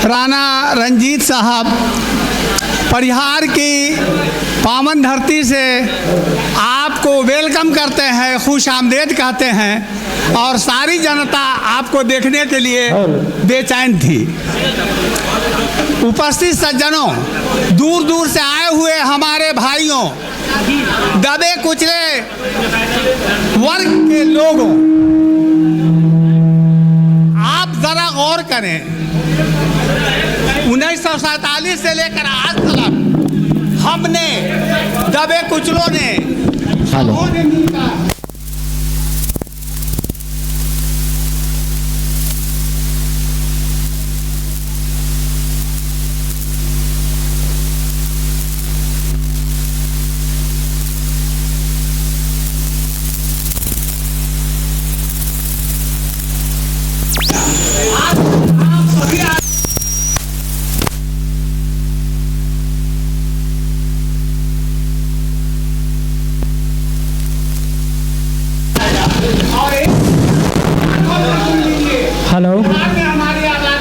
राणा रंजीत साहब परिहार की पावन धरती से आपको वेलकम करते हैं, खुश आमदेद कहते हैं और सारी जनता आपको देखने के लिए बेचैन थी। उपस्थित सज्जनों, दूर दूर से आए हुए हमारे भाइयों, दबे कुचले वर्ग के लोगों, आप जरा गौर करें, 1947 से लेकर आज तक हमने दबे कुचलों ने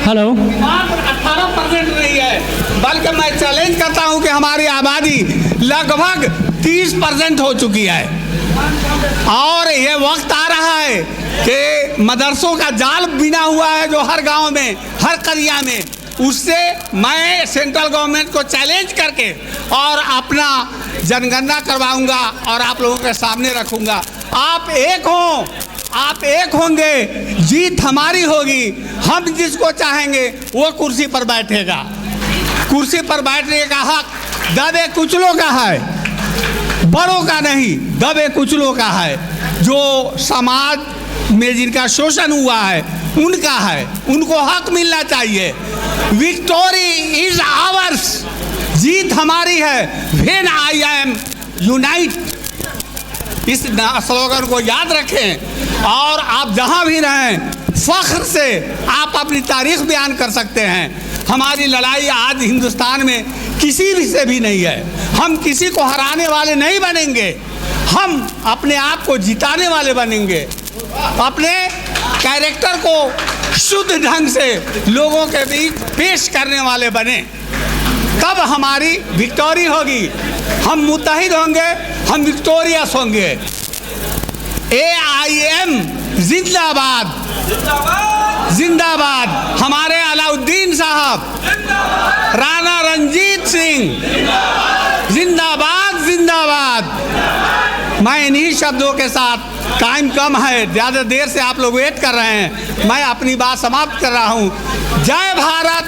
हेलो 18% नहीं है, बल्कि मैं चैलेंज करता हूं कि हमारी आबादी लगभग 30% हो चुकी है। और ये वक्त आ रहा है कि मदरसों का जाल बिना हुआ है जो हर गांव में, हर करिया में, उससे मैं सेंट्रल गवर्नमेंट को चैलेंज करके और अपना जनगणना करवाऊंगा और आप लोगों के सामने रखूंगा। आप एक हों, आप एक होंगे, जीत हमारी होगी। हम जिसको चाहेंगे वो कुर्सी पर बैठेगा। कुर्सी पर बैठने का हक दबे कुचलों का है, बड़ों का नहीं, दबे कुचलों का है। जो समाज में जिनका शोषण हुआ है उनका है, उनको हक मिलना चाहिए। विक्टोरी इज आवर्स, जीत हमारी है। व्हेन आई एम यूनाइट, इस स्लोगन को याद रखें और आप जहां भी रहें फख्र से आप अपनी तारीख बयान कर सकते हैं। हमारी लड़ाई आज हिंदुस्तान में किसी भी से भी नहीं है। हम किसी को हराने वाले नहीं बनेंगे, हम अपने आप को जिताने वाले बनेंगे। अपने कैरेक्टर को शुद्ध ढंग से लोगों के बीच पेश करने वाले बने, तब हमारी विक्टोरी होगी। हम मुत्तहिद होंगे, हम विक्टोरियस होंगे। AIM जिंदाबाद, जिंदाबाद। हमारे अलाउद्दीन साहब, राणा रंजीत सिंह जिंदाबाद, जिंदाबाद। मैं इन्हीं शब्दों के साथ, टाइम कम है, ज़्यादा देर से आप लोग वेट कर रहे हैं, मैं अपनी बात समाप्त कर रहा हूँ। जय भारत,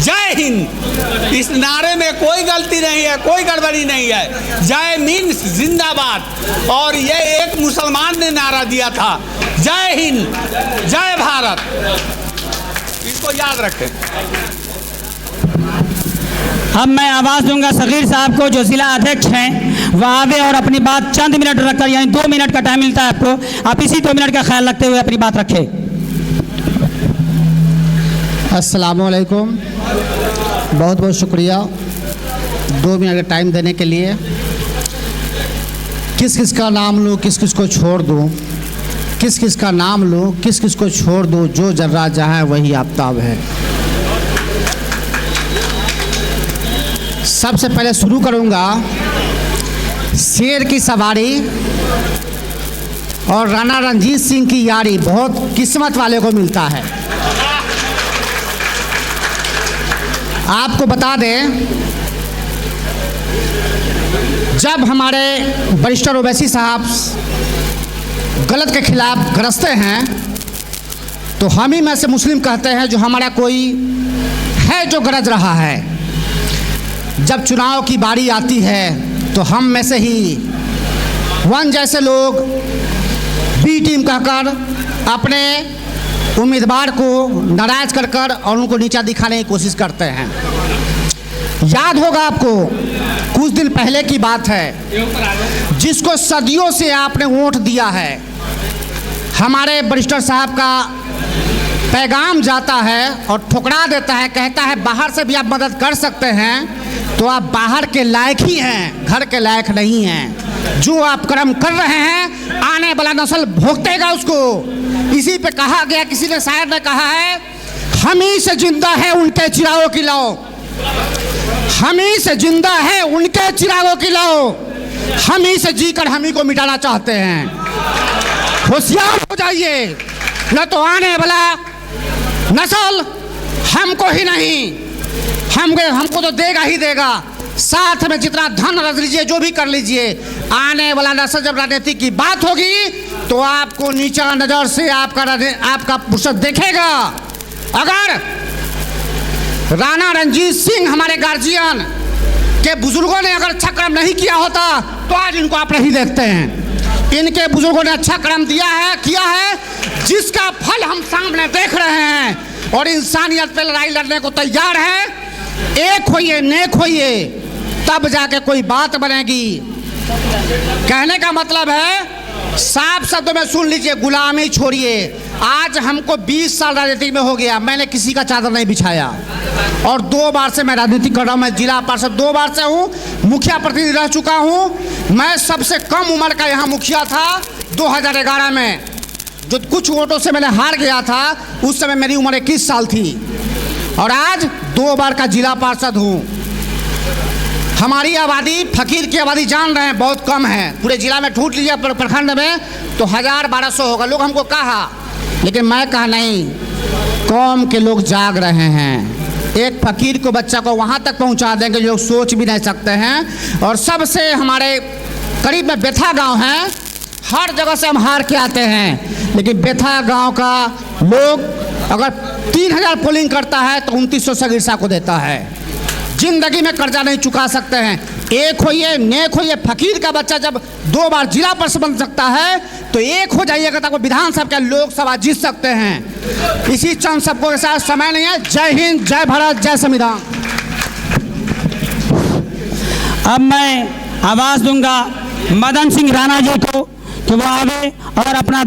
जय हिंद। इस नारे में कोई गलती नहीं है, कोई गड़बड़ी नहीं है। जय मीन्स जिंदाबाद, और ये एक मुसलमान ने नारा दिया था, जय हिंद, जय भारत। इसको याद रखें। अब मैं आवाज़ दूंगा सगीर साहब को, जो जिला अध्यक्ष हैं, वह आवे और अपनी बात चंद मिनट रखकर, यानी 2 मिनट का टाइम मिलता है आपको, आप इसी 2 मिनट का ख्याल रखते हुए अपनी बात रखें। अस्सलामुअलैकुम, बहुत बहुत शुक्रिया 2 मिनट का टाइम देने के लिए। किस किस का नाम लूँ, किस किस को छोड़ दूँ, किस किस का नाम लूँ, किस किस को छोड़ दूँ, जो जर्रा जहाँ है वही आफ्ताब है। सबसे पहले शुरू करूँगा शेर की सवारी और राणा रंजीत सिंह की यारी बहुत किस्मत वाले को मिलता है। आपको बता दें, जब हमारे बैरिस्टर ओवैसी साहब गलत के खिलाफ गरजते हैं तो हम ही में से मुस्लिम कहते हैं जो हमारा कोई है जो गरज रहा है। जब चुनाव की बारी आती है तो हम में से ही वन जैसे लोग बी टीम कहकर अपने उम्मीदवार को नाराज कर और उनको नीचा दिखाने की कोशिश करते हैं। याद होगा आपको, कुछ दिन पहले की बात है, जिसको सदियों से आपने वोट दिया है, हमारे बैरिस्टर साहब का पैगाम जाता है और ठुकरा देता है, कहता है बाहर से भी आप मदद कर सकते हैं तो आप बाहर के लायक ही हैं, घर के लायक नहीं हैं। जो आप कर्म कर रहे हैं आने वाला नस्ल भुगतेगा उसको। इसी पे कहा गया, किसी ने शायर ने कहा है, हम ही से जिंदा है उनके चिरागों की लौ, हम ही से जिंदा है उनके चिरागों की लौ, हम ही से जीकर हम ही को मिटाना चाहते हैं। होशियार हो जाइए, न तो आने वाला नस्ल हमको ही नहीं, हमको तो देगा ही देगा, साथ में जितना धन रख लीजिए, जो भी कर लीजिए, आने वाला नस्ल जब राजनीति की बात होगी तो आपको नीचा नजर से आपका पुरुष देखेगा। अगर राणा रंजीत सिंह हमारे गार्जियन के बुजुर्गों ने अगर अच्छा कर्म नहीं किया होता तो आज इनको आप नहीं देखते हैं। इनके बुजुर्गों ने अच्छा कर्म किया है जिसका फल हम सामने देख रहे हैं, और इंसानियत पे लड़ाई लड़ने को तैयार है। एक होइए, नेक होइए, तब जाके कोई बात बनेगी। कहने का मतलब है, साफ शब्दों में सुन लीजिए, गुलामी छोड़िए। आज हमको 20 साल राजनीति में हो गया, मैंने किसी का चादर नहीं बिछाया, और 2 बार से मैं राजनीति कर रहा हूँ। मैं जिला पार्षद 2 बार से हूँ, मुखिया प्रतिनिधि रह चुका हूँ। मैं सबसे कम उम्र का यहाँ मुखिया था 2011 में, जो कुछ वोटों से मैंने हार गया था। उस समय मेरी उम्र 21 साल थी, और आज 2 बार का जिला पार्षद हूँ। हमारी आबादी, फकीर की आबादी जान रहे हैं, बहुत कम है। पूरे जिला में ठूट लीजिए प्रखंड में तो 1000-1200 होगा। लोग हमको कहा, लेकिन मैं कहा नहीं, कौम के लोग जाग रहे हैं। एक फकीर को, बच्चा को वहाँ तक पहुँचा देंगे जो लोग सोच भी नहीं सकते हैं। और सबसे हमारे करीब में बेथा गांव है, हर जगह से हम हार के आते हैं, लेकिन बेथा गांव का लोग अगर 3000 पोलिंग करता है तो 2900 सगीर शाह को देता है। जिंदगी में कर्जा नहीं चुका सकते हैं। एक होइए, नेक होइए। फकीर का बच्चा जब 2 बार जिला पार्षद बन सकता है तो एक हो जाइएगा, तब विधानसभा के लोकसभा जीत सकते हैं। इसी चंद सबको के साथ समय नहीं है। जय हिंद, जय भारत, जय संविधान। अब मैं आवाज़ दूंगा मदन सिंह राणा जी को कि वो आवे और अपना